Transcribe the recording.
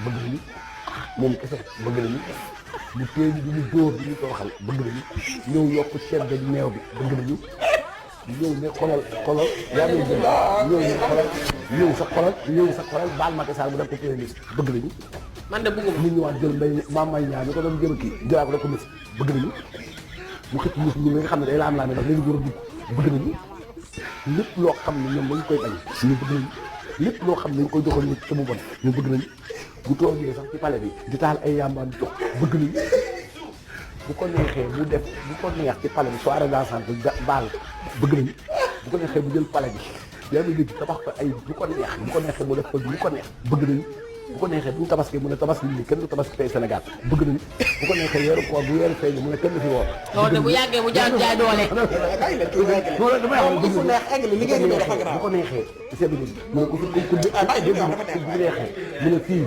bëgg nañu moom kese bëgg nañu mu téye ñu di ñu dóor di ñu toroxal bëgg nañu ñëw yokk ceeb beeg meew bi bëgg nañu ñëw ne xolal yaa ngi jël ñëw ne xolal ñëw sa xolal baal Macky Sall bu def ko premier ministre bëgg nañu. man de bëgguma ñu ñëwaat jël mbay maam may ñaar ñu ko doon jëm kii jëlaat ko def ko ministre bëgg nañu mu xëcc mus ñu nga xam ne day laam-laame ndax léegi war a dugg bëgg nañu lépp loo xam ne ñoom dañ koy bañ ñu bëgg nañu lépp loo xam ne dañ koy joxoon nit te mu bon ñu bëgg nañu bu toogee sax ci palais bi di taal ay yambaan jox bëgg nañu bu ko neexee bu def bu ko neex ci palais bi soirée dansante baal bëgg nañu bu ko neexee bu jël palais bi yaa ngi dégg tabax fa ay bu ko neexee mu def ko bu ko neex bëgg nañu bu ko neexee bu ñu tabaski mu ne tabaski nii kenn du tabaski tey Sénégal bëgg nañu bu ko neexee weeru koor bu weeru feeñ mu ne kenn du fi woor. loolu de bu yàggee bu jaay doole. bu ko neexee seetlu mu ne ku fi ku neexee mu ne fii